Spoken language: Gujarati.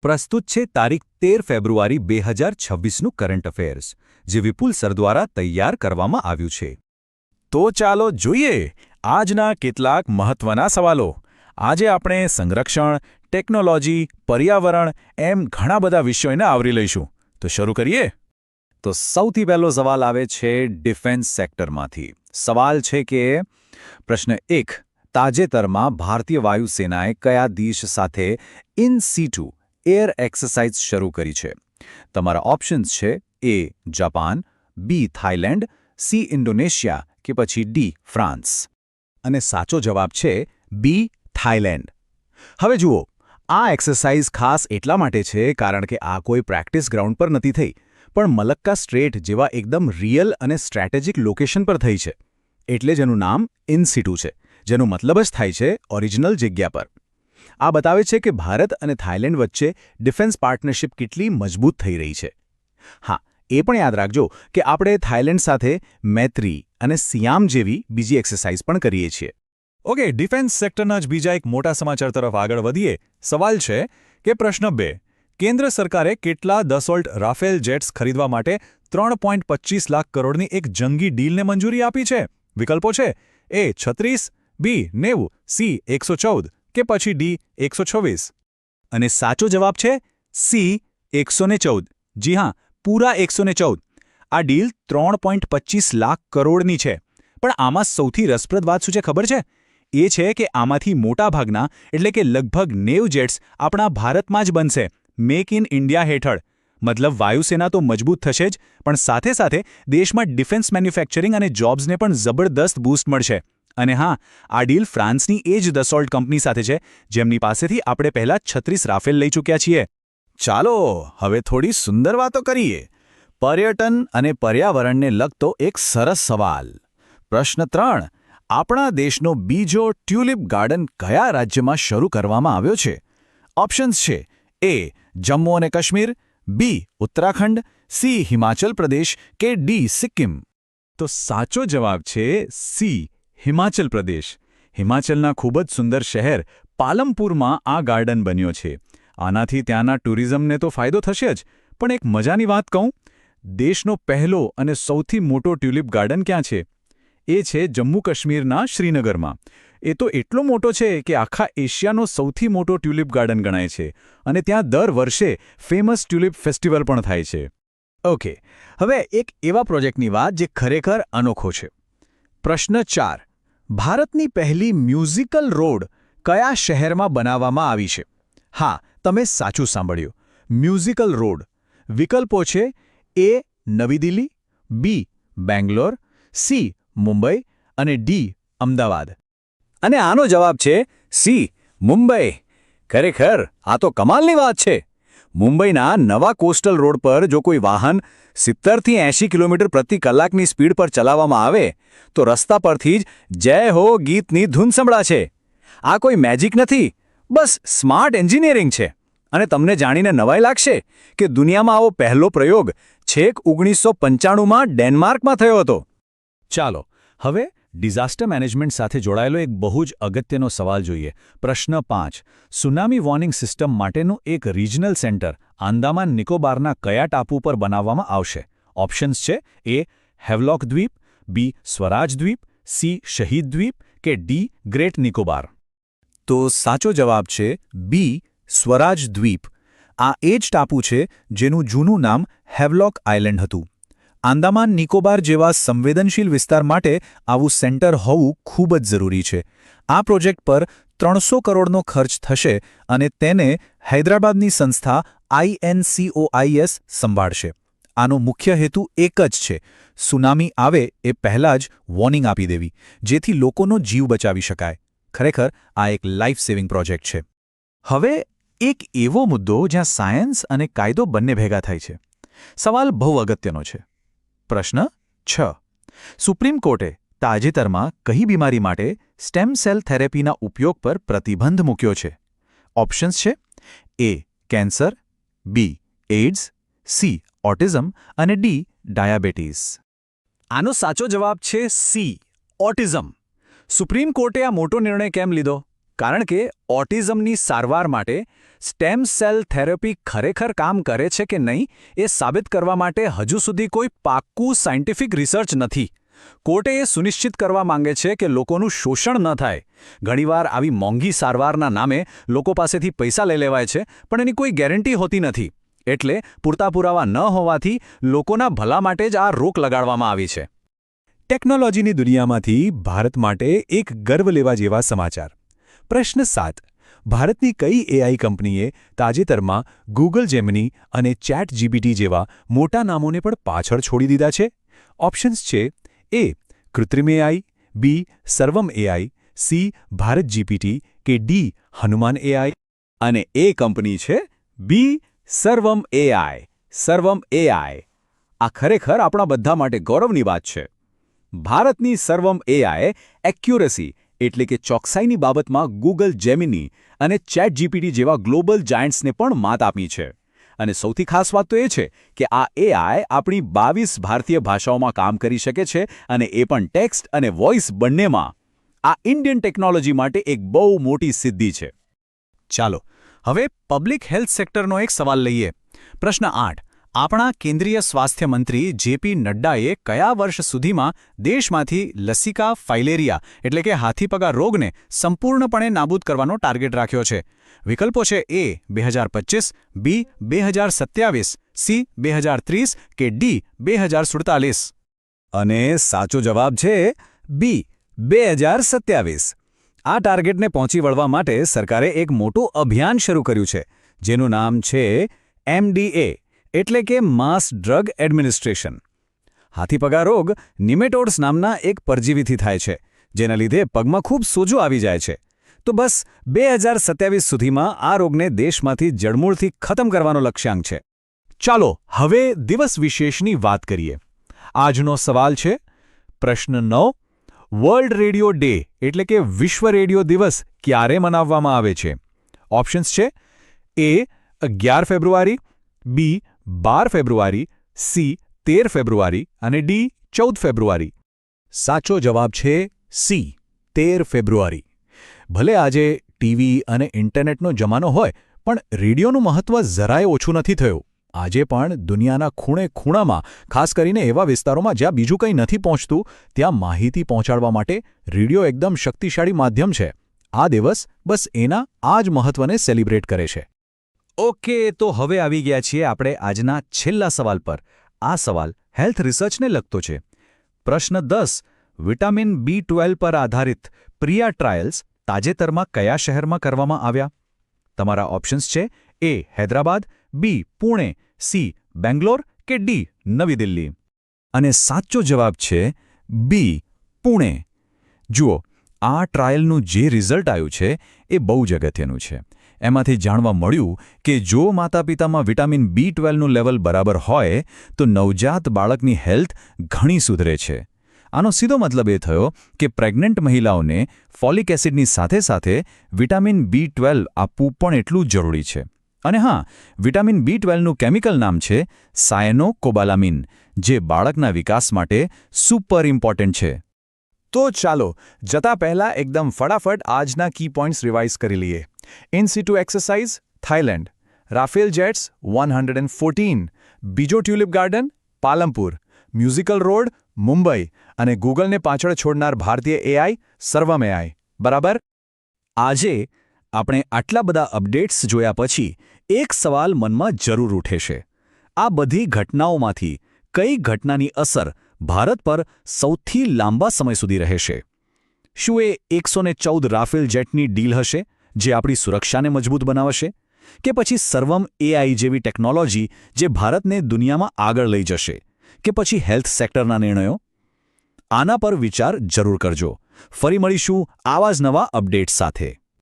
પ્રસ્તુત છે તારીખ 13 ફેબ્રુઆરી 2026નું કરંટ અફેર્સ, જે વિપુલ સર દ્વારા તૈયાર કરવામાં આવ્યું છે. તો ચાલો જોઈએ આજના કેટલાક મહત્વના સવાલો. આજે આપણે સંરક્ષણ, ટેકનોલોજી, પર્યાવરણ એમ ઘણા બધા વિષયોને આવરી લઈશું. તો શરૂ કરીએ. તો સૌથી પહેલો સવાલ આવે છે ડિફેન્સ સેક્ટરમાંથી. સવાલ છે કે પ્રશ્ન 1, તાજેતરમાં ભારતીય વાયુસેનાએ કયા દેશ સાથે ઇન સીટુ એર એક્સરસાઇઝ શરૂ કરી છે? તમારા ઓપ્શન્સ છે A Japan, B Thailand, C Indonesia કે પછી ડી ફ્રાન્સ. અને સાચો જવાબ છે બી થાઇલેન્ડ. હવે જુઓ, આ એક્સરસાઇઝ ખાસ એટલા માટે છે કારણ કે આ કોઈ પ્રેક્ટિસ ગ્રાઉન્ડ પર નથી થઈ, પણ મલક્કા સ્ટ્રેટ જેવા એકદમ રિયલ અને સ્ટ્રેટેજિક લોકેશન પર થઈ છે. એટલે જ એનું નામ ઇન સીટુ છે, જેનો મતલબ જ થાય છે ઓરિજિનલ જગ્યા પર. આ બતાવે છે કે ભારત અને થાઇલેન્ડ વચ્ચે ડિફેન્સ પાર્ટનરશિપ કેટલી મજબૂત થઈ રહી છે. હા, એ પણ યાદ રાખજો કે આપણે થાઇલેન્ડ સાથે મૈત્રી અને સિયામ જેવી બીજી એક્સરસાઇઝ પણ કરીએ છીએ. ઓકે, ડિફેન્સ સેક્ટરના જ બીજા એક મોટા સમાચાર તરફ આગળ વધીએ. સવાલ છે કે પ્રશ્ન 2, કેન્દ્ર સરકારે કેટલા દસોલ્ટ રાફેલ જેટ્સ ખરીદવા માટે 3.25 લાખ કરોડની એક જંગી ડીલને મંજૂરી આપી છે? વિકલ્પો છે એ 36, બી 90, સી 114 કે પછી ડી 126. અને સાચો જવાબ છે સી 114. જી હા, પૂરા 114. આ ડીલ 3.25 લાખ કરોડની છે. પણ આમાં સૌથી રસપ્રદ વાત શું છે ખબર છે? એ છે કે આમાંથી મોટાભાગના એટલે કે લગભગ 90 જેટ્સ આપણા ભારતમાં જ બનશે, મેક ઇન ઇન્ડિયા હેઠળ. મતલબ વાયુસેના તો મજબૂત થશે જ, પણ સાથે સાથે દેશમાં ડિફેન્સ મેન્યુફેક્ચરિંગ અને જોબ્સને પણ જબરદસ્ત બૂસ્ટ મળશે. અને હા, આ ડીલ ફ્રાન્સની એ જ દસોલ્ટ કંપની સાથે છે, જેમની પાસેથી આપણે પહેલાં 36 રાફેલ લઈ ચૂક્યા છીએ. ચાલો હવે થોડી સુંદર વાતો કરીએ. પર્યટન અને પર્યાવરણને લગતો એક સરસ સવાલ. પ્રશ્ન 3, આપણા દેશનો બીજો ટ્યુલિપ ગાર્ડન કયા રાજ્યમાં શરૂ કરવામાં આવ્યો છે? ઓપ્શન્સ છે એ જમ્મુ અને કાશ્મીર, બી ઉત્તરાખંડ, સી હિમાચલ પ્રદેશ કે ડી સિક્કિમ. તો સાચો જવાબ છે સી હિમાચલ પ્રદેશ. હિમાચલના ખૂબ જ સુંદર શહેર પાલમપુરમાં આ ગાર્ડન બન્યો છે. આનાથી ત્યાંના ટુરિઝમને તો ફાયદો થશે જ, પણ એક મજાની વાત કહું, દેશનો પહેલો અને સૌથી મોટો ટ્યુલિપ ગાર્ડન ક્યાં છે? એ છે જમ્મુ કાશ્મીરના શ્રીનગરમાં. એ તો એટલો મોટો છે કે આખા એશિયાનો સૌથી મોટો ટ્યુલિપ ગાર્ડન ગણાય છે, અને ત્યાં દર વર્ષે ફેમસ ટ્યુલિપ ફેસ્ટિવલ પણ થાય છે. ઓકે, હવે એક એવા પ્રોજેક્ટની વાત જે ખરેખર અનોખો છે. પ્રશ્ન 4, ભારતની પહેલી મ્યુઝિકલ રોડ કયા શહેરમાં બનાવવામાં આવી છે? હા, તમે સાચું સાંભળ્યું, મ્યુઝિકલ રોડ. વિકલ્પો છે એ નવી દિલ્હી, બી બેંગ્લોર, સી મુંબઈ અને ડી અમદાવાદ. અને આનો જવાબ છે સી મુંબઈ. ખરેખર આ તો કમાલની વાત છે. મુંબઈના નવા કોસ્ટલ રોડ પર જો કોઈ વાહન 70થી 80 કિલોમીટર પ્રતિ કલાકની સ્પીડ પર ચલાવવામાં આવે તો રસ્તા પરથી જ જય હો ગીતની ધૂન સંભળાશે. આ કોઈ મેજિક નથી, બસ સ્માર્ટ એન્જિનિયરિંગ છે. અને તમને જાણીને નવાઈ લાગશે કે દુનિયામાં આવો પહેલો પ્રયોગ છેક 1995માં ડેનમાર્કમાં થયો હતો. ચાલો હવે ડિઝાસ્ટર મેનેજમેન્ટ સાથે જોડાયેલો એક બહુ જ અગત્યનો સવાલ જોઈએ. પ્રશ્ન 5, સુનામી વોર્નિંગ સિસ્ટમ માટેનું એક રિજનલ સેન્ટર આંદામાન નિકોબારના કયા ટાપુ પર બનાવવામાં આવશે? ઓપ્શન્સ છે એ હેવલોક દ્વીપ, બી સ્વરાજ દ્વીપ, સી શહીદ દ્વીપ કે ડી ગ્રેટ નિકોબાર. તો સાચો જવાબ છે બી સ્વરાજ દ્વીપ. આ એ જ ટાપુ છે જેનું જૂનું નામ હેવલોક આઇલેન્ડ હતું. આંદામાન નિકોબાર જેવા સંવેદનશીલ વિસ્તાર માટે આવું સેન્ટર હોવું ખૂબ જ જરૂરી છે. આ પ્રોજેક્ટ પર 300 કરોડનો ખર્ચ થશે અને તેને હૈદરાબાદની સંસ્થા INCOIS સંભાળશે. આનો મુખ્ય હેતુ એક જ છે, સુનામી આવે એ પહેલાં જ વોર્નિંગ આપી દેવી, જેથી લોકોનો જીવ બચાવી શકાય. ખરેખર આ એક લાઈફ સેવિંગ પ્રોજેક્ટ છે. હવે એક એવો મુદ્દો જ્યાં સાયન્સ અને કાયદો બંને ભેગા થાય છે. સવાલ બહુ અગત્યનો છે. પ્રશ્ન 6, સુપ્રીમ કોર્ટે તાજેતરમાં કઈ બીમારી માટે સ્ટેમ સેલ થેરેપીના ઉપયોગ પર પ્રતિબંધ મૂક્યો છે? ઓપ્શન્સ છે એ કેન્સર, બી એઇડ્સ, સી ઓટિઝમ અને ડી ડાયાબિટીસ. આનો સાચો જવાબ છે સી ઓટિઝમ. સુપ્રીમ કોર્ટે આ મોટો નિર્ણય કેમ લીધો? કારણ કે ઓટિઝમની સારવાર માટે સ્ટેમ સેલ થેરેપી ખરેખર કામ કરે છે કે નહીં એ સાબિત કરવા માટે હજુ સુધી કોઈ પાક્કું સાયન્ટિફિક રિસર્ચ નથી. કોર્ટે એ સુનિશ્ચિત કરવા માંગે છે કે લોકોનું શોષણ ન થાય. ઘણીવાર આવી મોંઘી સારવારના નામે લોકો પાસેથી પૈસા લઈ લેવાય છે, પણ એની કોઈ ગેરંટી હોતી નથી. એટલે પૂરતા પુરાવા ન હોવાથી લોકોના ભલા માટે જ આ રોક લગાડવામાં આવી છે. ટેકનોલોજીની દુનિયામાંથી ભારત માટે એક ગર્વ લેવા જેવા સમાચાર. પ્રશ્ન 7. ભારતની કઈ એઆઈ કંપનીએ તાજેતરમાં ગૂગલ જેમિની અને ચેટ જીપીટી જેવા મોટા નામોને પણ પાછળ છોડી દીધા છે? ઓપ્શન્સ છે: એ. કૃત્રિમ એઆઈ, બી. સર્વમ એઆઈ, સી. ભારત જીપીટી કે ડી. હનુમાન એઆઈ. અને એ કંપની છે બી. સર્વમ એઆઈ. સર્વમ એઆઈ. આ ખરેખર આપણા બધા માટે ગૌરવની વાત છે. ભારતની સર્વમ એઆઈ એક્યુરેસી એટલે કે ચોકસાઈની બાબતમાં ગૂગલ જેમિની અને ચેટ જીપીટી જેવા ગ્લોબલ જાયન્ટ્સને પણ માત આપી છે. અને સૌથી ખાસ વાત તો એ છે કે આ એઆઈ આપણી 22 ભારતીય ભાષાઓમાં કામ કરી શકે છે, અને એ પણ ટેક્સ્ટ અને વોઇસ બંનેમાં. આ ઇન્ડિયન ટેકનોલોજી માટે એક બહુ મોટી સિદ્ધિ છે. ચાલો હવે પબ્લિક હેલ્થ સેક્ટરનો એક સવાલ લઈએ. પ્રશ્ન 8. આપણા કેન્દ્રીય સ્વાસ્થ્ય મંત્રી જેપી નડ્ડાએ કયા વર્ષ સુધીમાં દેશમાંથી લસિકા ફાઇલેરિયા એટલે કે હાથીપગા રોગને સંપૂર્ણપણે નાબૂદ કરવાનો ટાર્ગેટ રાખ્યો છે? વિકલ્પો છે: એ. 2025, બી. 2027, સી. 2030 કે ડી. 2047. અને સાચો જવાબ છે બી. 2027. આ ટાર્ગેટને પહોંચી વળવા માટે સરકારે એક મોટું અભિયાન શરૂ કર્યું છે, જેનું નામ છે MDA એટલે કે માસ ડ્રગ એડમિનિસ્ટ્રેશન. હાથીપગા રોગ નિમેટોડ્સ નામના એક પરજીવીથી થાય છે, જેના લીધે પગમાં ખૂબ સોજો આવી જાય છે. તો બસ 2027 સુધીમાં આ રોગને દેશમાંથી જડમૂળથી ખતમ કરવાનો લક્ષ્યાંક છે. ચાલો હવે દિવસ વિશેષની વાત કરીએ. આજનો સવાલ છે પ્રશ્ન 9. વર્લ્ડ રેડિયો ડે એટલે કે વિશ્વ રેડિયો દિવસ ક્યારે મનાવવામાં આવે છે? ઓપ્શન્સ છે: એ. 11 ફેબ્રુઆરી, બી. 12 ફેબ્રુઆરી, સી. 13 ફેબ્રુઆરી અને ડી. 14 ફેબ્રુઆરી. સાચો જવાબ છે સી. 13 ફેબ્રુઆરી. ભલે આજે ટીવી અને ઇન્ટરનેટનો જમાનો હોય, પણ રેડિયોનું મહત્વ જરાય ઓછું નથી થયું. આજે પણ દુનિયાના ખૂણે ખૂણામાં, ખાસ કરીને એવા વિસ્તારોમાં જ્યાં બીજું કંઈ નથી પહોંચતું, ત્યાં માહિતી પહોંચાડવા માટે રેડિયો એકદમ શક્તિશાળી માધ્યમ છે. આ દિવસ બસ એના આ જ મહત્વને સેલિબ્રેટ કરે છે. ઓકે, તો હવે આવી ગયા છીએ આપણે આજના છેલ્લા સવાલ પર. આ સવાલ હેલ્થ રિસર્ચને લગતો છે. પ્રશ્ન 10. વિટામિન B12 પર આધારિત પ્રિયા ટ્રાયલ્સ તાજેતરમાં કયા શહેરમાં કરવામાં આવ્યા? તમારા ઓપ્શન્સ છે: એ. હૈદરાબાદ, બી. પુણે, સી. બેંગ્લોર કે ડી. નવી દિલ્હી. અને સાચો જવાબ છે બી. પુણે. જુઓ, આ ટ્રાયલનું જે રિઝલ્ટ આવ્યું છે એ બહુ જ અગત્યનું છે. એમાંથી જાણવા મળ્યું કે જો માતાપિતામાં વિટામિન B12નું લેવલ બરાબર હોય તો નવજાત બાળકની હેલ્થ ઘણી સુધરે છે. આનો સીધો મતલબ એ થયો કે પ્રેગ્નન્ટ મહિલાઓને ફોલિક એસિડની સાથે સાથે વિટામિન B12 આપવું પણ એટલું જ જરૂરી છે. અને હા, વિટામિન B12નું કેમિકલ નામ છે સાયનોકોબાલામિન, જે બાળકના વિકાસ માટે સુપર ઇમ્પોર્ટન્ટ છે. તો ચાલો જતા પહેલા એકદમ ફટાફટ આજના કી પોઈન્ટ્સ રિવાઇઝ કરી લઈએ. In situ exercise Thailand, Rafale jets 114, બીજો tulip garden Palampur, musical road Mumbai અને ગૂગલને પાછળ છોડનાર ભારતીય એઆઈ સર્વમ એઆઈ. બરાબર? આજે આપણે આટલા બધા અપડેટ્સ જોયા પછી એક સવાલ મનમાં જરૂર ઉઠે છે. આ બધી ઘટનાઓમાંથી કઈ ઘટનાની અસર ભારત પર સૌથી લાંબા સમય સુધી રહેશે? શું એ 114 રાફેલ જેટની ડીલ હશે, જે આપણી સુરક્ષાને મજબૂત બનાવશે? કે પછી સર્વમ એઆઈ જેવી ટેકનોલોજી જે ભારતને દુનિયામાં આગળ લઈ જશે? કે પછી હેલ્થ સેક્ટરના નિર્ણયો? આના પર વિચાર જરૂર કરજો. ફરી મળીશું આવા જ નવા અપડેટ્સ સાથે.